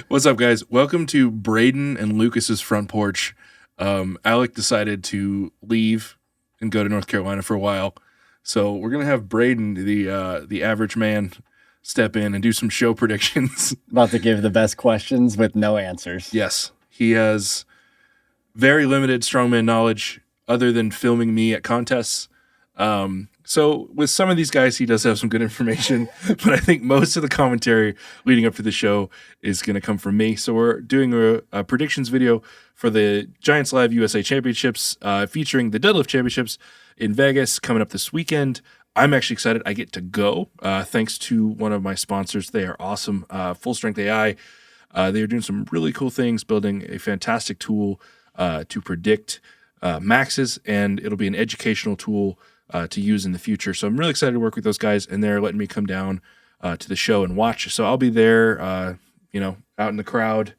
What's up, guys? Welcome to Braden and Lucas's front porch. Alec decided to leave and go to North Carolina for a while, so we're gonna have Braden, the average man, step in and do some show predictions. About to give the best questions with no answers. Yes, he has very limited strongman knowledge other than filming me at contests. So with some of these guys, he does have some good information, but I think most of the commentary leading up to the show is going to come from me. So we're doing a predictions video for the Giants Live USA Championships, featuring the Deadlift Championships in Vegas coming up this weekend. I'm actually excited. I get to go, thanks to one of my sponsors. They are awesome. Full Strength AI. They are doing some really cool things, building a fantastic tool to predict maxes, and it'll be an educational tool to use in the future. So I'm really excited to work with those guys, and they're letting me come down to the show and watch. So I'll be there, out in the crowd,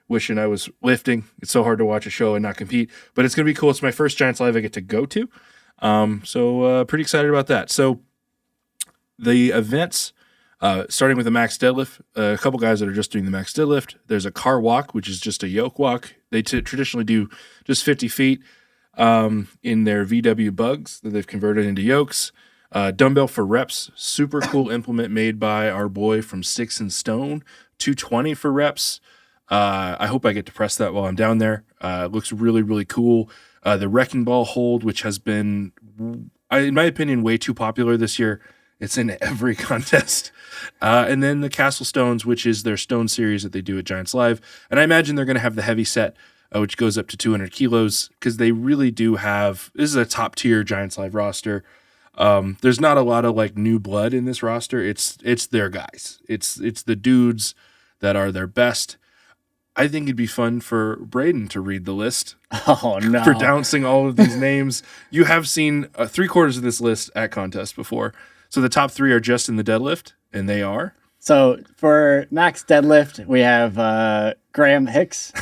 wishing I was lifting. It's so hard to watch a show and not compete, but it's going to be cool. It's my first Giants Live I get to go to. So pretty excited about that. So the events, starting with the max deadlift, a couple guys that are just doing the max deadlift. There's a car walk, which is just a yoke walk. They traditionally do just 50 feet in their VW bugs that they've converted into yokes. Dumbbell for reps, super cool implement made by our boy from Sticks and Stone. 220 for reps. I hope I get to press that while I'm down there. It looks really, really cool. The wrecking ball hold, which has been, in my opinion, way too popular this year. It's in every contest. And then the Castle Stones, which is their stone series that they do at Giants Live. And I imagine they're going to have the heavy set, which goes up to 200 kilos, because they really do have, this is a top tier Giants Live roster. There's not a lot of like new blood in this roster. It's their guys. It's the dudes that are their best. I think it'd be fun for Braden to read the list. Oh, no. Pronouncing all of these names. You have seen 3/4 of this list at contests before. So the top 3 are just in the deadlift, and they are. So for max deadlift, we have Graham Hicks.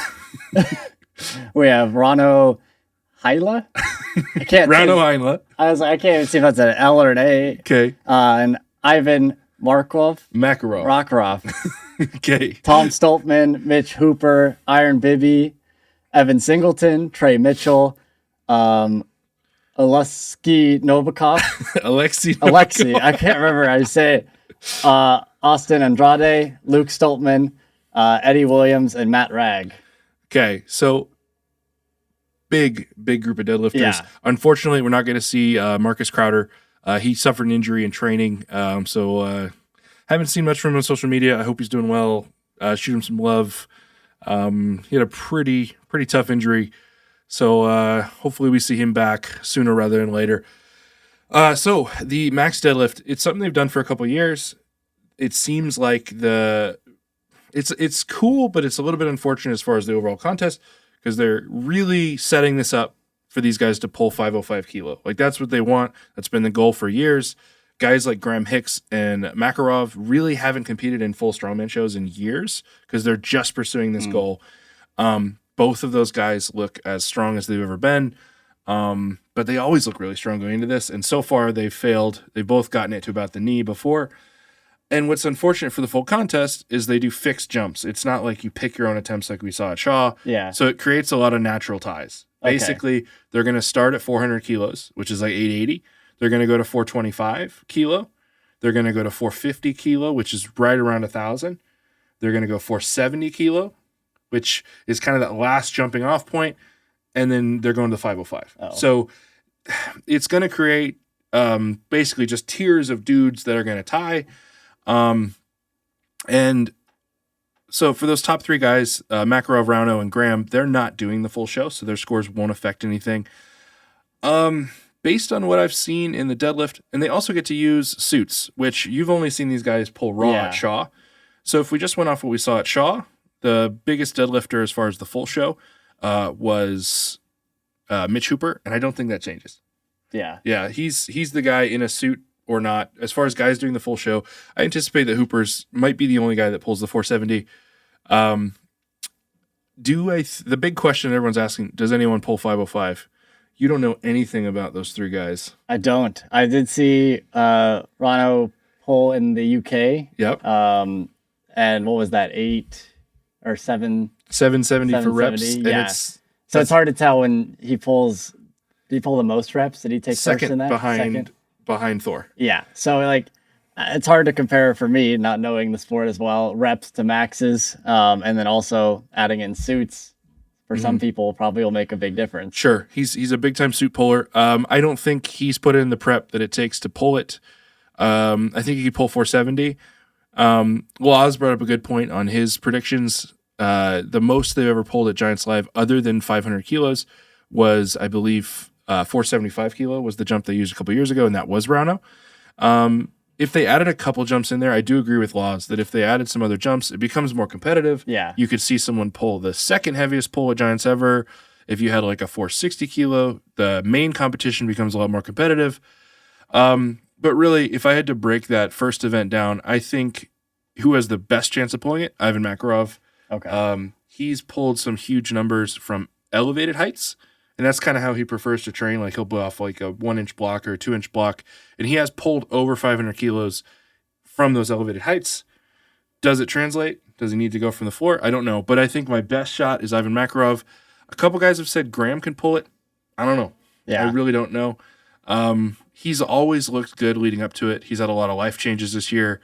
We have Rano Hyla. I can't. Rano Hyla. I was like, I can't even see if that's an L or an A. Okay. And Ivan Makarov. Okay. Tom Stoltman, Mitch Hooper, Iron Bibby, Evan Singleton, Trey Mitchell, Alexei Novikov. Alexei. I can't remember how you say it. Austin Andrade, Luke Stoltman, Eddie Williams, and Matt Ragg. Okay, so big group of deadlifters. Yeah. Unfortunately, we're not going to see Marcus Crowder. He suffered an injury in training, so haven't seen much from him on social media. I hope he's doing well. Shoot him some love. He had a pretty tough injury, so hopefully we see him back sooner rather than later. So the max deadlift, it's something they've done for a couple of years. It seems like it's cool, but it's a little bit unfortunate as far as the overall contest, because they're really setting this up for these guys to pull 505 kilo. Like, that's what they want. That's been the goal for years. Guys like Graham Hicks and Makarov really haven't competed in full strongman shows in years because they're just pursuing this goal. Both of those guys look as strong as they've ever been, but they always look really strong going into this. And so far, they've failed. They've both gotten it to about the knee before. And what's unfortunate for the full contest is they do fixed jumps. It's not like you pick your own attempts like we saw at Shaw. Yeah. So it creates a lot of natural ties. Okay. Basically, they're going to start at 400 kilos, which is like 880. They're going to go to 425 kilo. They're going to go to 450 kilo, which is right around 1,000. They're going to go 470 kilo, which is kind of that last jumping off point. And then they're going to 505. Oh. So it's going to create basically just tiers of dudes that are going to tie. And so for those top 3 guys, Makarov, Rano, and Graham, they're not doing the full show, so their scores won't affect anything. Based on what I've seen in the deadlift, and they also get to use suits, which you've only seen these guys pull raw at Shaw. So if we just went off what we saw at Shaw, the biggest deadlifter as far as the full show was Mitch Hooper, and I don't think that changes. Yeah. Yeah, he's the guy in a suit or not. As far as guys doing the full show, I anticipate that Hooper's might be the only guy that pulls the 470. The big question everyone's asking, does anyone pull 505? You don't know anything about those 3 guys. I don't. I did see Rano pull in the UK. Yep. and what was that, 8 or 7? 770 for reps, 770, and yeah. So it's hard to tell when he pulls. Did he pull the most reps? Did he take first in second that? behind Thor. Yeah. So like, it's hard to compare for me, not knowing the sport as well, reps to maxes, and then also adding in suits. For some people, probably will make a big difference. Sure, he's a big time suit puller. I don't think he's put in the prep that it takes to pull it. I think he could pull 470. Oz brought up a good point on his predictions. The most they've ever pulled at Giants Live, other than 500 kilos, was, I believe, 475 kilo was the jump they used a couple years ago, and that was Rauno. If they added a couple jumps in there, I do agree with Laws that if they added some other jumps, it becomes more competitive. Yeah. You could see someone pull the second heaviest pull at Giants ever. If you had like a 460 kilo, the main competition becomes a lot more competitive. But really, if I had to break that first event down, I think who has the best chance of pulling it? Ivan Makarov. Okay. He's pulled some huge numbers from elevated heights. And that's kind of how he prefers to train. Like he'll blow off like a 1-inch block or a 2-inch block. And he has pulled over 500 kilos from those elevated heights. Does it translate? Does he need to go from the floor? I don't know. But I think my best shot is Ivan Makarov. A couple guys have said Graham can pull it. I don't know. Yeah. I really don't know. He's always looked good leading up to it. He's had a lot of life changes this year.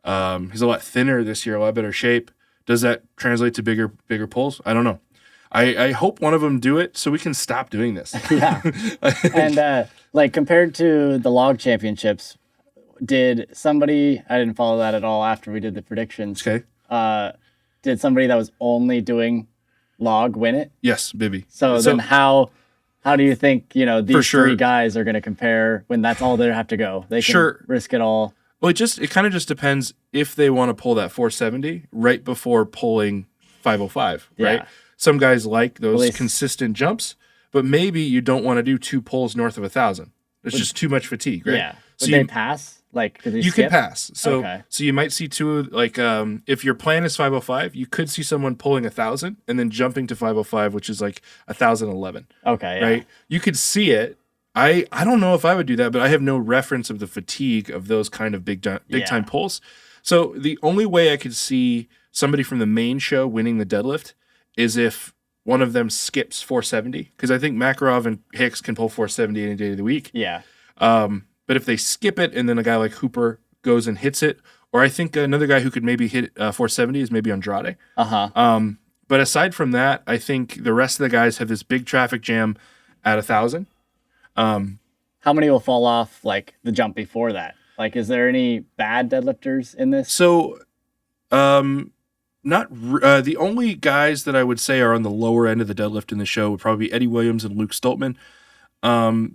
He's a lot thinner this year, a lot better shape. Does that translate to bigger pulls? I don't know. I hope one of them do it so we can stop doing this. Yeah. And like compared to the log championships, did somebody, I didn't follow that at all after we did the predictions. Okay. Did somebody that was only doing log win it? Yes, Bibby. So then how do you think, these sure. three guys are going to compare when that's all they have to go? They can risk it all. Well, it kind of just depends if they want to pull that 470 right before pulling 505, right? Yeah. Some guys like those consistent jumps, but maybe you don't want to do 2 pulls north of 1,000. It's just too much fatigue, right? Yeah. Would they pass? Like, could they you skip? can pass. So you might see two, like if your plan is 505, you could see someone pulling 1,000 and then jumping to 505, which is like 1,011. Okay. Yeah. Right? You could see it. I don't know if I would do that, but I have no reference of the fatigue of those kind of big time pulls. So the only way I could see somebody from the main show winning the deadlift is if one of them skips 470, because I think Makarov and Hicks can pull 470 any day of the week. Yeah. But if they skip it and then a guy like Hooper goes and hits it, or I think another guy who could maybe hit 470 is maybe Andrade. But aside from that, I think the rest of the guys have this big traffic jam at 1,000. How many will fall off like the jump before that? Like, is there any bad deadlifters in this? So, not the only guys that I would say are on the lower end of the deadlift in the show would probably be Eddie Williams and Luke Stoltman.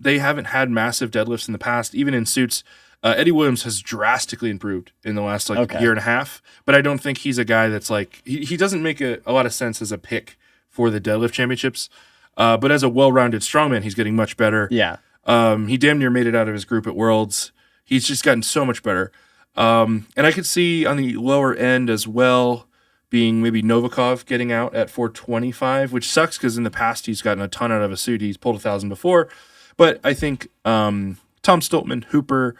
They haven't had massive deadlifts in the past, even in suits. Eddie Williams has drastically improved in the last year and a half, but I don't think he's a guy that's like he doesn't make a lot of sense as a pick for the deadlift championships. But as a well-rounded strongman, he's getting much better. Yeah. He damn near made it out of his group at Worlds. He's just gotten so much better. And I could see on the lower end as well being maybe Novikov getting out at 425, which sucks because in the past he's gotten a ton out of a suit. He's pulled 1,000 before. But I think Tom Stoltman, Hooper,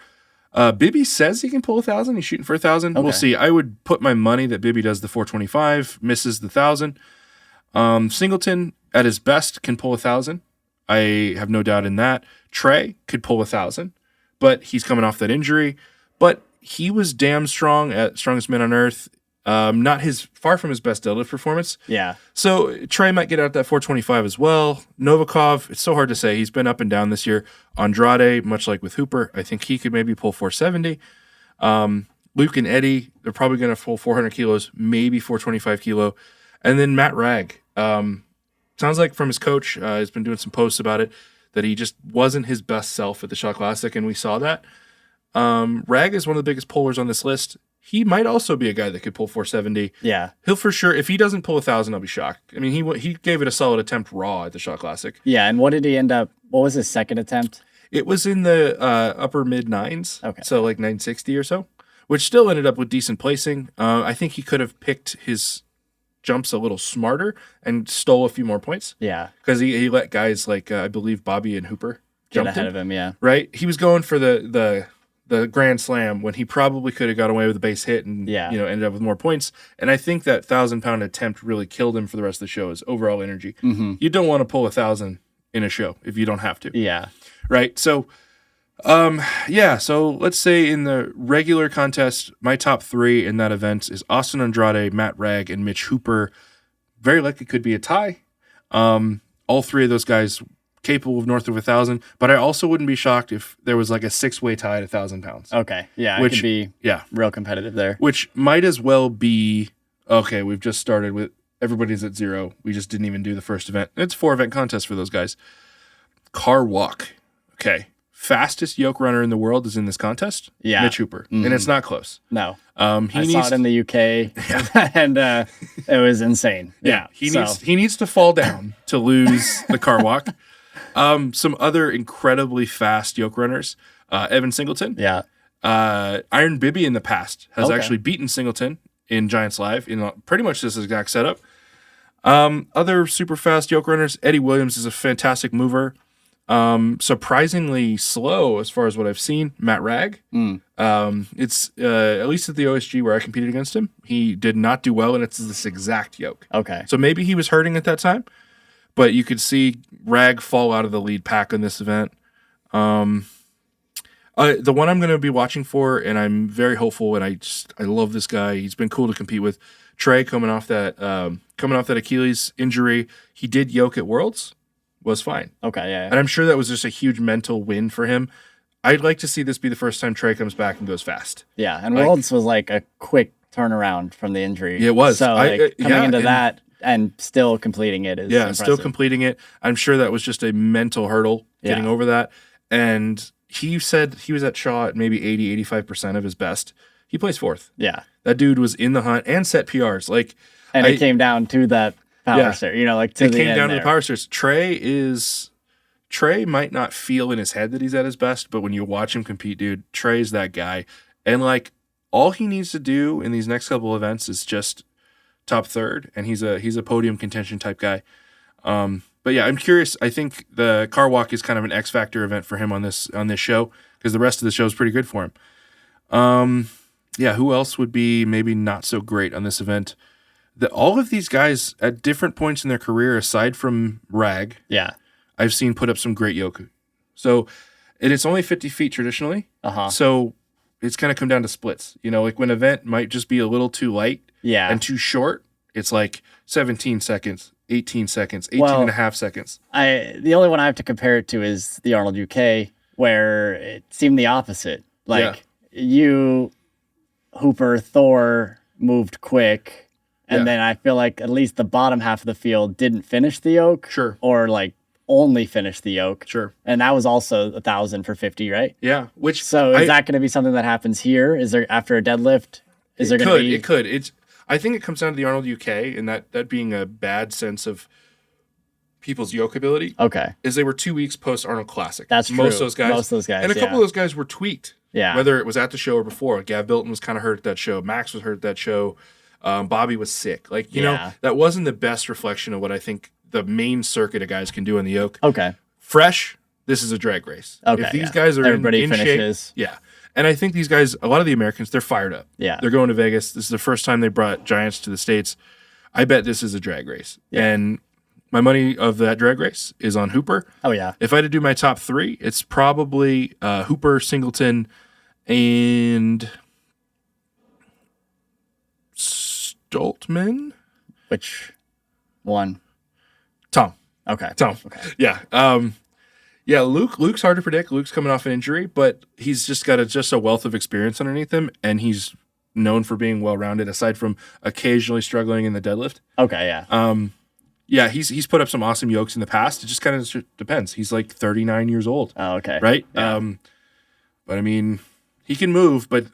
Bibby says he can pull 1,000. He's shooting for 1,000. Okay. We'll see. I would put my money that Bibby does the 425, misses the 1,000. Singleton, at his best, can pull 1,000. I have no doubt in that. Trey could pull 1,000, but he's coming off that injury. But he was damn strong at Strongest Man on Earth. Far from his best deadlift performance. Yeah. So Trey might get out that 425 as well. Novikov, it's so hard to say. He's been up and down this year. Andrade, much like with Hooper, I think he could maybe pull 470. Luke and Eddie, they're probably going to pull 400 kilos, maybe 425 kilo. And then Matt Ragg. Sounds like from his coach, he's been doing some posts about it, that he just wasn't his best self at the Shot Classic, and we saw that. Ragg is one of the biggest pullers on this list. He might also be a guy that could pull 470. Yeah. He'll for sure, if he doesn't pull 1,000, I'll be shocked. I mean, he gave it a solid attempt raw at the Shot Classic. Yeah, and what did he end up, what was his second attempt? It was in the upper mid-nines, so like 960 or so, which still ended up with decent placing. I think he could have picked his jumps a little smarter and stole a few more points. Yeah. Because he let guys like, I believe, Bobby and Hooper get ahead of him, yeah. Right? He was going for the the grand slam when he probably could have got away with a base hit and ended up with more points. And I think that 1,000-pound attempt really killed him for the rest of the show. His overall energy. Mm-hmm. You don't want to pull 1,000 in a show if you don't have to. Yeah. Right. So, so let's say in the regular contest, my top 3 in that event is Austin Andrade, Matt Ragg, and Mitch Hooper. Very likely could be a tie. All 3 of those guys capable of north of 1,000, but I also wouldn't be shocked if there was like a 6-way tie at 1,000 pounds. Okay. Yeah. It could be real competitive there. Which might as well be, okay, we've just started with everybody's at 0. We just didn't even do the first event. It's a 4-event contest for those guys. Car walk. Okay. Fastest yoke runner in the world is in this contest. Yeah. Mitch Hooper. And it's not close. No. I saw it in the UK and it was insane. Yeah. He needs to fall down to lose the car walk. Some other incredibly fast yoke runners. Evan Singleton. Yeah. Iron Bibby in the past has actually beaten Singleton in Giants Live in pretty much this exact setup. Other super fast yoke runners. Eddie Williams is a fantastic mover. Surprisingly slow as far as what I've seen. Matt Ragg. It's at least at the OSG where I competed against him, he did not do well, and it's this exact yoke. Okay. So maybe he was hurting at that time, but you could see Ragg fall out of the lead pack in this event. The one I'm going to be watching for, and I'm very hopeful, and I love this guy. He's been cool to compete with. Trey coming off that Achilles injury, he did yoke at Worlds. Was fine. Okay, yeah. And I'm sure that was just a huge mental win for him. I'd like to see this be the first time Trey comes back and goes fast. Yeah, and Worlds was like a quick turnaround from the injury. Yeah, it was. So coming into that and still completing it is impressive. Still completing it. I'm sure that was just a mental hurdle getting over that. And he said he was at Shaw at maybe 80-85% of his best. He plays 4th. Yeah. That dude was in the hunt and set PRs. It came down to that power stairs, to the end. It came down to the power stairs. Trey might not feel in his head that he's at his best, but when you watch him compete, dude, Trey's that guy. And all he needs to do in these next couple events is just top 3rd, and he's a podium contention type guy. But yeah, I'm curious. I think the car walk is kind of an X factor event for him on this show, because the rest of the show is pretty good for him. Who else would be maybe not so great on this event? All of these guys at different points in their career, aside from Ragg, I've seen put up some great yoke. So, and it's only 50 feet traditionally. So it's kind of come down to splits. When an event might just be a little too light and too short, it's like 17 seconds, 18 seconds, 18 and a half seconds. The only one I have to compare it to is the Arnold UK, where it seemed the opposite. Hooper, Thor moved quick. And then I feel like at least the bottom half of the field didn't finish the yoke. Sure. Or only finish the yoke. Sure. And that was also 1,000 for 50, right? Yeah. Is that going to be something that happens here? Is there, after a deadlift, It could. I think it comes down to the Arnold UK and that being a bad sense of people's yoke ability. Okay. Is they were 2 weeks post Arnold Classic. That's true. Most of those guys. And a couple of those guys were tweaked. Yeah. Whether it was at the show or before. Gav Bilton was kind of hurt at that show. Max was hurt at that show. Bobby was sick. That wasn't the best reflection of what I think the main circuit of guys can do on the yoke. Okay. Fresh, this is a drag race. Okay. If these guys are everybody in finishes. Shape, and I think these guys, a lot of the Americans, they're fired up. Yeah. They're going to Vegas. This is the first time they brought Giants to the States. I bet this is a drag race. Yeah. And my money of that drag race is on Hooper. Oh, yeah. If I had to do my top 3, it's probably Hooper, Singleton, and Stoltman. Which one? Tom. Okay. Tom. Okay. Yeah. Luke's hard to predict. Luke's coming off an injury, but he's just got a wealth of experience underneath him, and he's known for being well-rounded, aside from occasionally struggling in the deadlift. Okay, yeah. He's put up some awesome yokes in the past. It just kind of depends. He's 39 years old. Oh, okay. Right? Yeah. But I mean, he can move, but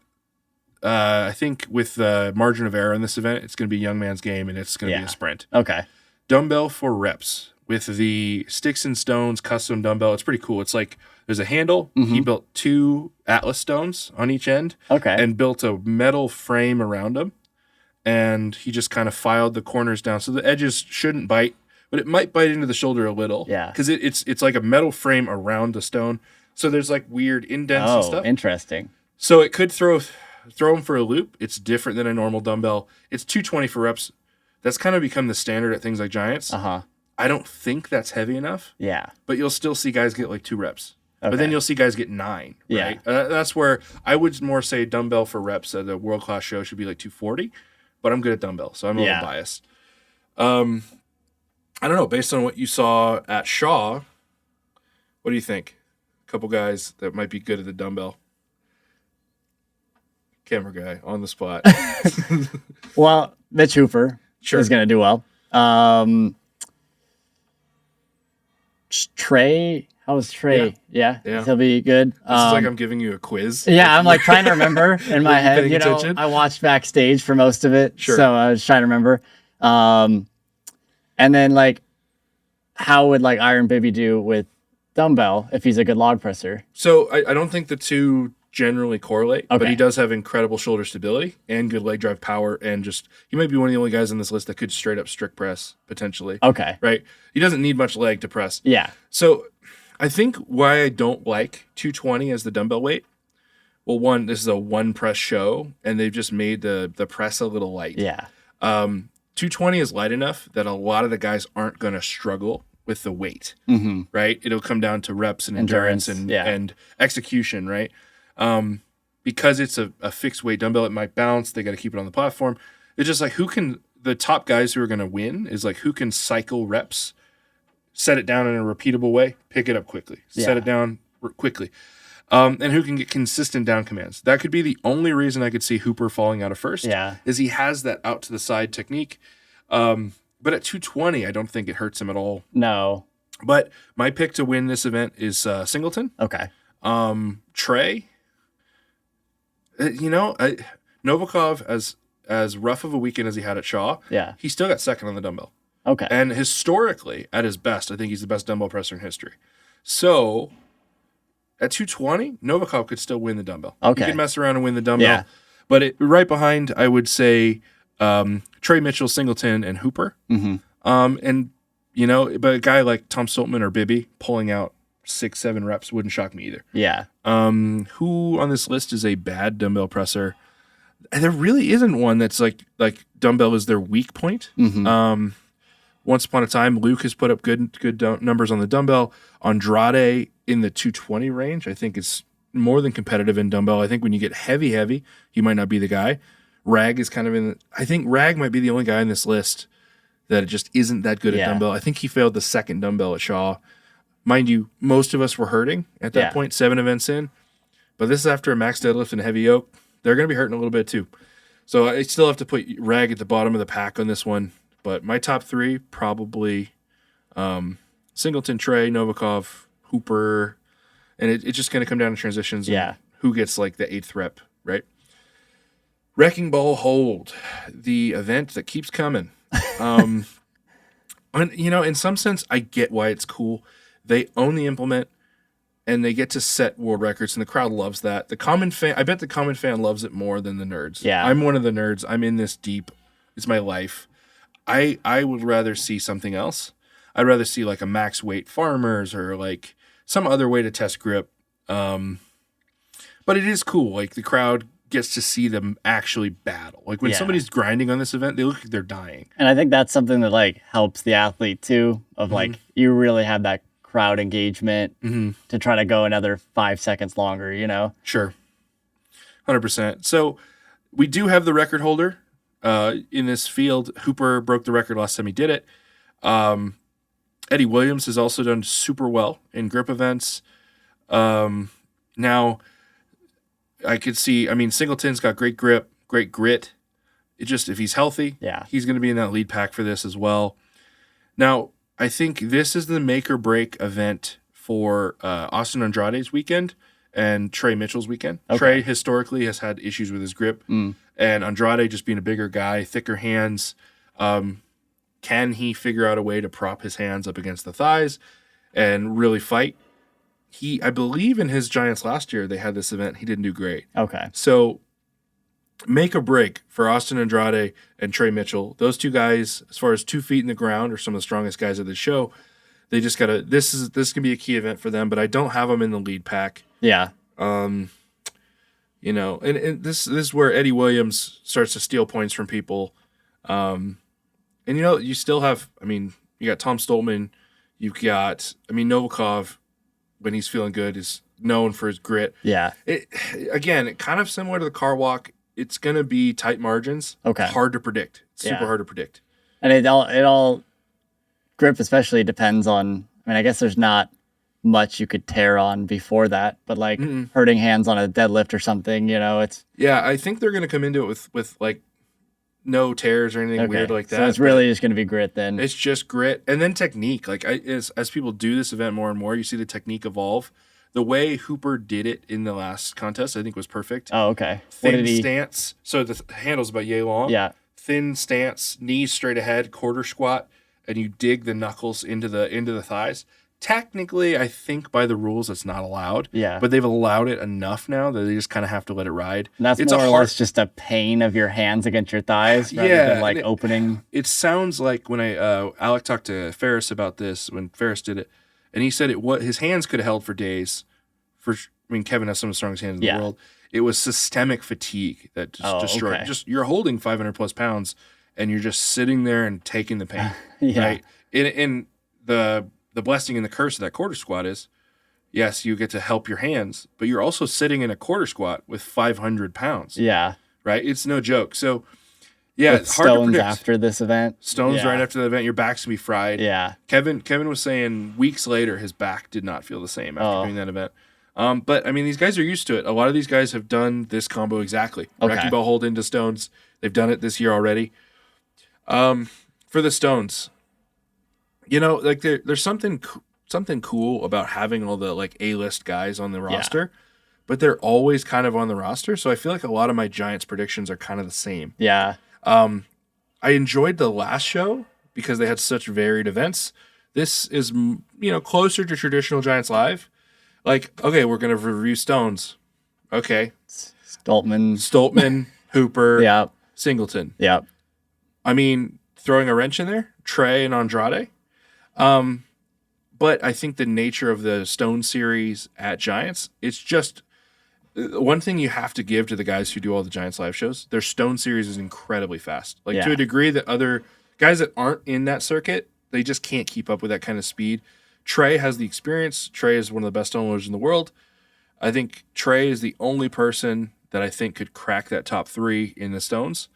I think with the margin of error in this event, it's going to be a young man's game, and it's going to be a sprint. Okay. Dumbbell for reps with the Sticks and Stones custom dumbbell. It's pretty cool. It's there's a handle. Mm-hmm. He built 2 Atlas stones on each end. Okay. And built a metal frame around them. And he just kind of filed the corners down. So the edges shouldn't bite, but it might bite into the shoulder a little. Yeah. Because it's like a metal frame around the stone. So there's weird indents and stuff. Oh, interesting. So it could throw them for a loop. It's different than a normal dumbbell. It's 220 for reps. That's kind of become the standard at things like Giants. I don't think that's heavy enough. Yeah. But you'll still see guys get like 2 reps. Okay. But then you'll see guys get 9, right? Yeah. That's where I would more say dumbbell for reps at a world-class show should be like 240. But I'm good at dumbbell, so I'm a little biased. I don't know. Based on what you saw at Shaw, what do you think? A couple guys that might be good at the dumbbell. Camera guy on the spot. Well, Mitch Hooper is going to do well. Trey, how was Trey? Yeah, he'll be good. This is like I'm giving you a quiz. Yeah, I'm like trying to remember in my head. You know, attention? I watched backstage for most of it, Sure. so I was trying to remember. And then like, how would like Iron Bibby do with dumbbell if he's a good log presser? So I don't think the two generally correlate, but Okay. he does have incredible shoulder stability and good leg drive power, and just he might be one of the only guys on this list that could straight up strict press potentially. Okay. Right? He doesn't need much leg to press. Yeah. So I think why I don't like 220 as the dumbbell weight. Well, one, this is a one press show, and they've just made the press a little light. Yeah. 220 is light enough that a lot of the guys aren't going to struggle with the weight, right? It'll come down to reps and endurance and execution, right? Because it's a fixed weight dumbbell, it might bounce. They got to keep it on the platform. It's just like the top guys who are going to win is like who can cycle reps, set it down in a repeatable way, pick it up quickly, set it down quickly. And who can get consistent down commands. That could be the only reason I could see Hooper falling out of first. Yeah. Is he has that out to the side technique. But at 220, I don't think it hurts him at all. No. But my pick to win this event is Singleton. Okay. Trey. Novikov, as rough of a weekend as he had at Shaw, he still got second on the dumbbell. Okay. And historically, at his best, I think he's the best dumbbell presser in history. So at 220, Novikov could still win the dumbbell. Okay. He could mess around and win the dumbbell. Yeah. But right behind, I would say Trey Mitchell, Singleton, and Hooper. But a guy like Tom Stoltman or Bibby pulling out 6-7 reps wouldn't shock me either. Yeah. Who on this list is a bad dumbbell presser? There really isn't one that's like dumbbell is their weak point. Once upon a time, Luke has put up good numbers on the dumbbell. Andrade in the 220 range, I think is more than competitive in dumbbell. I think when you get heavy, he might not be the guy. Rag is kind of I think Rag might be the only guy on this list that just isn't that good at dumbbell. I think he failed the second dumbbell at Shaw. Mind you, most of us were hurting at that point, 7 events in. But this is after a max deadlift and a heavy yoke. They're going to be hurting a little bit too. So I still have to put Rag at the bottom of the pack on this one. But my top 3, probably Singleton, Trey, Novikov, Hooper. And it's just going to come down to transitions and who gets like the 8th rep, right? Wrecking Ball Hold, the event that keeps coming. And, in some sense, I get why it's cool. They own the implement, and they get to set world records, and the crowd loves that. I bet the common fan loves it more than the nerds. Yeah. I'm one of the nerds. I'm in this deep. It's my life. I would rather see something else. I'd rather see like a max weight farmers or like some other way to test grip. But it is cool. Like the crowd gets to see them actually battle. Like when somebody's grinding on this event, they look like they're dying. And I think that's something that like helps the athlete too, of like you really have that crowd engagement to try to go another 5 seconds longer, Sure. 100%. So we do have the record holder in this field. Hooper broke the record last time he did it. Eddie Williams has also done super well in grip events. Now, I could see, Singleton's got great grip, great grit. It just, if he's healthy, he's going to be in that lead pack for this as well. Now, I think this is the make or break event for Austin Andrade's weekend and Trey Mitchell's weekend. Okay. Trey historically has had issues with his grip, and Andrade just being a bigger guy, thicker hands. Can he figure out a way to prop his hands up against the thighs and really fight? I believe in his Giants last year, they had this event. He didn't do great. Okay. So make or break for Austin Andrade and Trey Mitchell. Those two guys, as far as 2 feet in the ground, are some of the strongest guys of the show. They just got to, this can be a key event for them, but I don't have them in the lead pack. Yeah. And this is where Eddie Williams starts to steal points from people. And you still have, you got Tom Stoltman, you've got, Novikov, when he's feeling good, is known for his grit. Yeah. It kind of similar to the car walk. It's going to be tight margins. Okay. Hard to predict. Super hard to predict. And it all grip especially depends on, I guess there's not much you could tear on before that, but like hurting hands on a deadlift or something, it's. Yeah, I think they're going to come into it with like no tears or anything weird like that. So it's really just going to be grit then. It's just grit and then technique. Like as people do this event more and more, you see the technique evolve. The way Hooper did it in the last contest, I think, was perfect. Oh, okay. Thin stance. So the handle's about yay long. Yeah. Thin stance, knees straight ahead, quarter squat, and you dig the knuckles into the thighs. Technically, I think by the rules it's not allowed. Yeah. But they've allowed it enough now that they just kind of have to let it ride. And that's more or less just a pain of your hands against your thighs rather than like opening. It sounds like when Alec talked to Ferris about this, when Ferris did it, and he said his hands could have held for days. Kevin has some of the strongest hands in the world. It was systemic fatigue that just destroyed. Okay. Just you're holding 500 plus pounds and you're just sitting there and taking the pain. Right? In the blessing and the curse of that quarter squat is, yes, you get to help your hands, but you're also sitting in a quarter squat with 500 pounds. Yeah. Right? It's no joke. So, yeah, it's hard to predict. After this event. Stones right after the event. Your back's going to be fried. Yeah. Kevin was saying weeks later his back did not feel the same after doing that event. But, these guys are used to it. A lot of these guys have done this combo exactly. Okay. Recce bell hold into stones. They've done it this year already. For the stones, like there's something cool about having all the like A-list guys on the roster, but they're always kind of on the roster. So I feel like a lot of my Giants predictions are kind of the same. Yeah. I enjoyed the last show because they had such varied events. This is, closer to traditional Giants Live. Like, okay, we're going to review Stones. Okay. Stoltman, Hooper, Singleton. Yeah. Throwing a wrench in there, Trey and Andrade. But I think the nature of the Stone series at Giants, it's just one thing you have to give to the guys who do all the Giants live shows. Their Stone series is incredibly fast. Like to a degree that other guys that aren't in that circuit, they just can't keep up with that kind of speed. Trey has the experience. Trey is one of the best stone loaders in the world. I think Trey is the only person that I think could crack that top 3 in the Stones.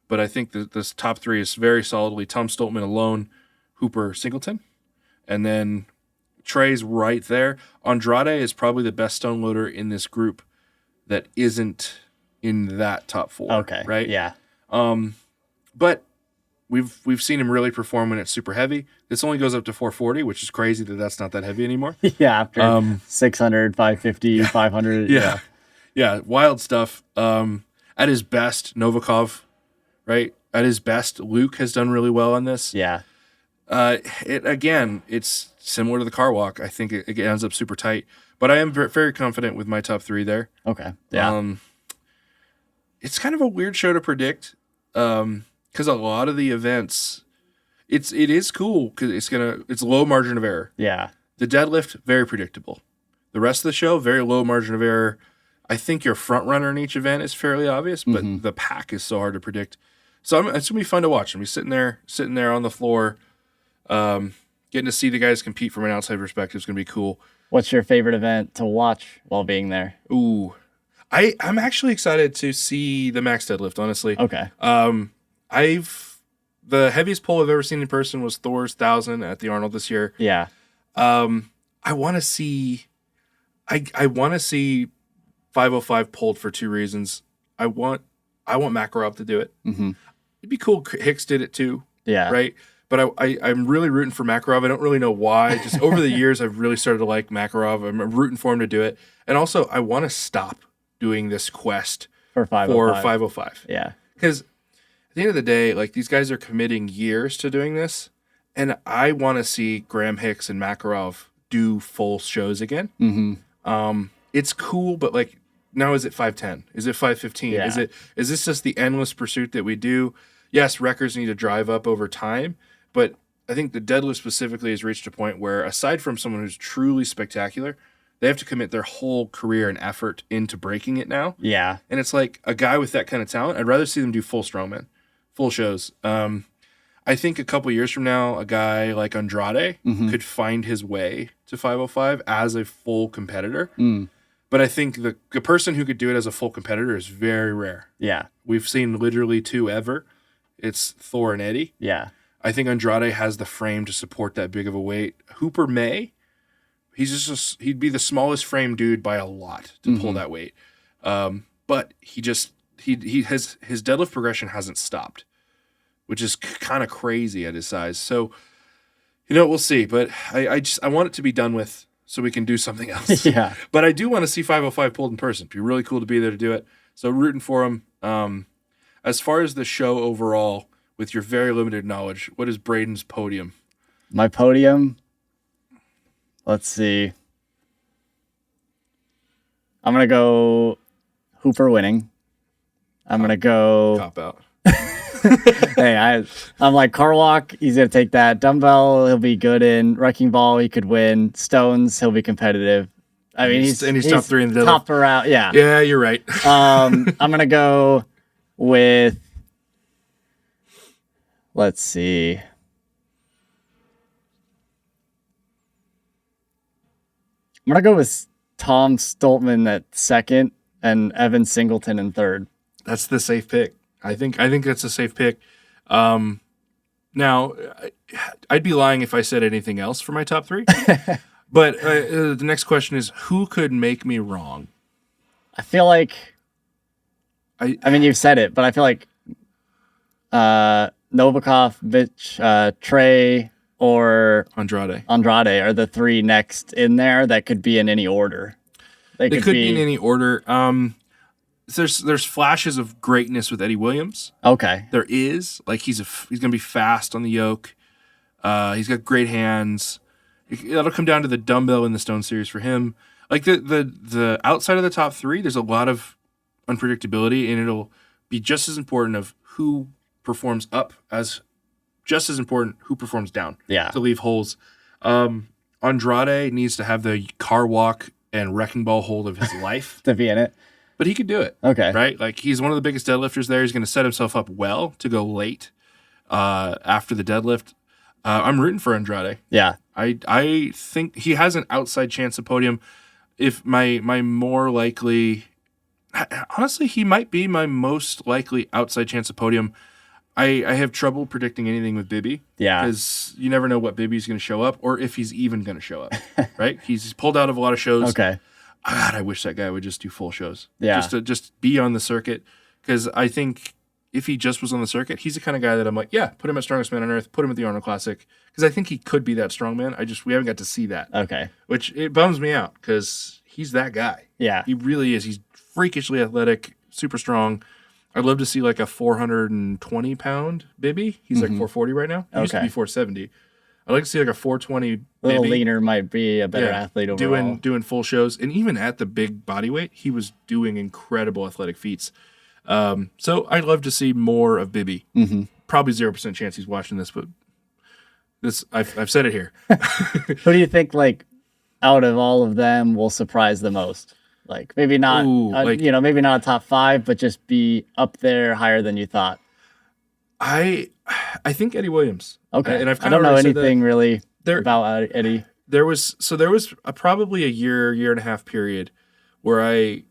But I think that this top 3 is very solidly Tom Stoltman alone, Hooper, Singleton. And then Trey's right there. Andrade is probably the best stone loader in this group that isn't in that top 4. Okay. Right? Yeah. But we've seen him really perform when it's super heavy. This only goes up to 440, which is crazy that that's not that heavy anymore. Yeah, after 600, 550, 500. Yeah. Yeah, wild stuff. At his best, Novikov, right? At his best, Luke has done really well on this. Yeah. It's similar to the car walk. I think it ends up super tight, but I am very confident with my top 3 there. Okay. Yeah. It's kind of a weird show to predict, because a lot of the events, it is cool because it's low margin of error. Yeah. The deadlift, very predictable. The rest of the show, very low margin of error. I think your front runner in each event is fairly obvious, but the pack is so hard to predict. So it's gonna be fun to watch. I'm sitting there on the floor, getting to see the guys compete from an outside perspective is gonna be cool. What's your favorite event to watch while being there? Ooh, I'm actually excited to see the max deadlift. Honestly, okay. The heaviest pull I've ever seen in person was Thor's 1,000 at the Arnold this year. Yeah. I want to see 505 pulled for 2 reasons. I want Makarov to do it. Mm-hmm. It'd be cool. Hicks did it too. Yeah. Right. But I'm really rooting for Makarov. I don't really know why. Just over the years, I've really started to like Makarov. I'm rooting for him to do it. And also, I want to stop doing this quest for 505. Yeah. Because at the end of the day, like these guys are committing years to doing this. And I want to see Graham Hicks and Makarov do full shows again. Mm-hmm. It's cool, but like, now is it 510? Is it 515? Yeah. Is this just the endless pursuit that we do? Yes, records need to drive up over time, but I think the deadlift specifically has reached a point where, aside from someone who's truly spectacular, They have to commit their whole career and effort into breaking it now. Yeah. And it's like a guy with that kind of talent, I'd rather see them do full strongman, full shows. I think a couple years from now, a guy like Andrade could find his way to 505 as a full competitor. But I think the person who could do it as a full competitor is very rare. Yeah. We've seen literally 2 ever. It's Thor and Eddie. Yeah. I think Andrade has the frame to support that big of a weight. Hooper may. He'd be the smallest frame dude by a lot to pull that weight. But he has his deadlift progression hasn't stopped, which is kind of crazy at his size. So, we'll see. But I want it to be done with so we can do something else. Yeah. But I do want to see 505 pulled in person. It'd be really cool to be there to do it. So rooting for him. As far as the show overall, with your very limited knowledge, what is Braden's podium? My podium. Let's see. I'm going to go Hooper winning. I'm going to go. Cop out. Hey, I'm like Carwalk. He's going to take that. Dumbbell, he'll be good in. Wrecking Ball, he could win. Stones, he'll be competitive. I mean, he's top 3 in the top around. Yeah. Yeah, you're right. I'm going to go with. Let's see. I'm going to go with Tom Stoltman at 2nd and Evan Singleton in 3rd. That's the safe pick. I think that's a safe pick. Now, I'd be lying if I said anything else for my top 3. But the next question is, who could make me wrong? I feel like... I mean, you've said it, but I feel like Novikov, Bitch, Trey, or Andrade are the 3 next in there that could be in any order. They could be in any order. There's flashes of greatness with Eddie Williams. Okay. There is. Like, he's going to be fast on the yoke. He's got great hands. That'll come down to the dumbbell in the stone series for him. Like, the outside of the top 3, there's a lot of unpredictability, and it'll be just as important of who performs up as just as important who performs down. Yeah. To leave holes. Andrade needs to have the car walk and wrecking ball hold of his life to be in it. But he could do it. Okay. Right? Like, he's one of the biggest deadlifters there. He's going to set himself up well to go late after the deadlift. I'm rooting for Andrade. Yeah. I think he has an outside chance of podium. If my more likely... Honestly, he might be my most likely outside chance of podium. I have trouble predicting anything with Bibby. Yeah. Because you never know what Bibby's going to show up or if he's even going to show up. Right? He's pulled out of a lot of shows. Okay. God, I wish that guy would just do full shows. Yeah. Just be on the circuit. Because I think if he just was on the circuit, he's the kind of guy that I'm like, yeah, put him at Strongest Man on Earth, put him at the Arnold Classic. Because I think he could be that strongman. We haven't got to see that. Okay. Which it bums me out because he's that guy. Yeah. He really is. He's freakishly athletic, super strong. I'd love to see like a 420-pound Bibby. He's like 440 right now. He used to be 470. I'd like to see like a 420 a little Bibby. leaner might be a better athlete overall. Doing full shows. And even at the big body weight, he was doing incredible athletic feats. So I'd love to see more of Bibby. Mm-hmm. Probably 0% chance he's watching this, but I've said it here. Who do you think, like, out of all of them will surprise the most? Like, maybe not, maybe not a top 5, but just be up there higher than you thought. I think Eddie Williams. Okay. And I don't know anything really about Eddie. There was probably a year and a half period where I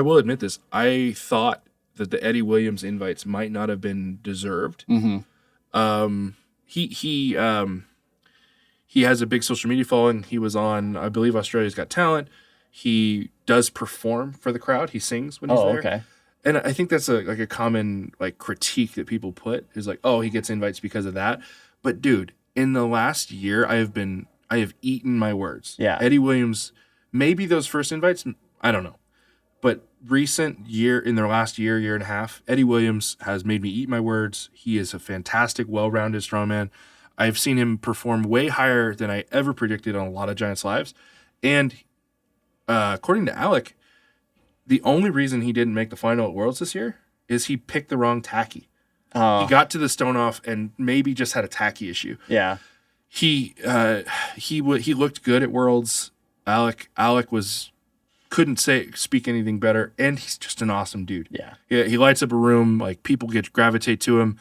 will admit this. I thought that the Eddie Williams invites might not have been deserved. Mm-hmm. He has a big social media following. He was on, I believe, Australia's Got Talent. He does perform for the crowd. He sings when he's there. Okay. And I think that's a common critique that people put is like, oh, he gets invites because of that. But dude, in the last year, I have eaten my words. Yeah. Eddie Williams, maybe those first invites, I don't know. But in their last year and a half, Eddie Williams has made me eat my words. He is a fantastic, well-rounded strongman. I've seen him perform way higher than I ever predicted on a lot of Giants Lives. And according to Alec, the only reason he didn't make the final at Worlds this year is he picked the wrong tacky. Oh. He got to the stone off and maybe just had a tacky issue. Yeah. He looked good at Worlds. Alec couldn't speak anything better, and he's just an awesome dude. Yeah. He lights up a room, like people gravitate to him,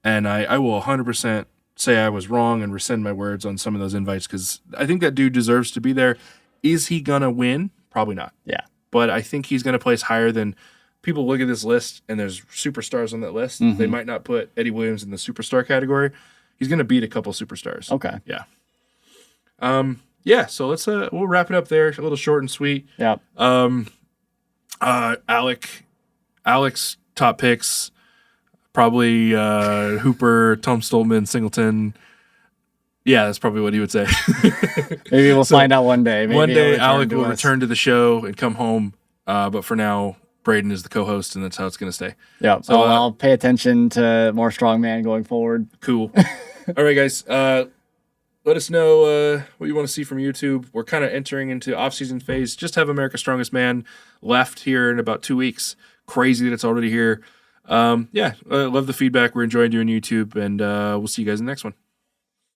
and I will 100% say I was wrong and rescind my words on some of those invites because I think that dude deserves to be there. Is he gonna win? Probably not. Yeah. But I think he's gonna place higher than people. Look at this list, and there's superstars on that list. Mm-hmm. They might not put Eddie Williams in the superstar category. He's gonna beat a couple superstars. Okay. Yeah. Yeah. So let's we'll wrap it up there. A little short and sweet. Yeah. Alex top picks. Probably Hooper, Tom Stoltman, Singleton. Yeah, that's probably what he would say. Maybe we'll find out one day. Maybe one day Alec will return to the show and come home. But for now, Braden is the co-host, and that's how it's going to stay. Yeah. So I'll pay attention to more strongman going forward. Cool. All right, guys. Let us know what you want to see from YouTube. We're kind of entering into off-season phase. Just have America's Strongest Man left here in about 2 weeks. Crazy that it's already here. Love the feedback. We're enjoying doing YouTube, and we'll see you guys in the next one.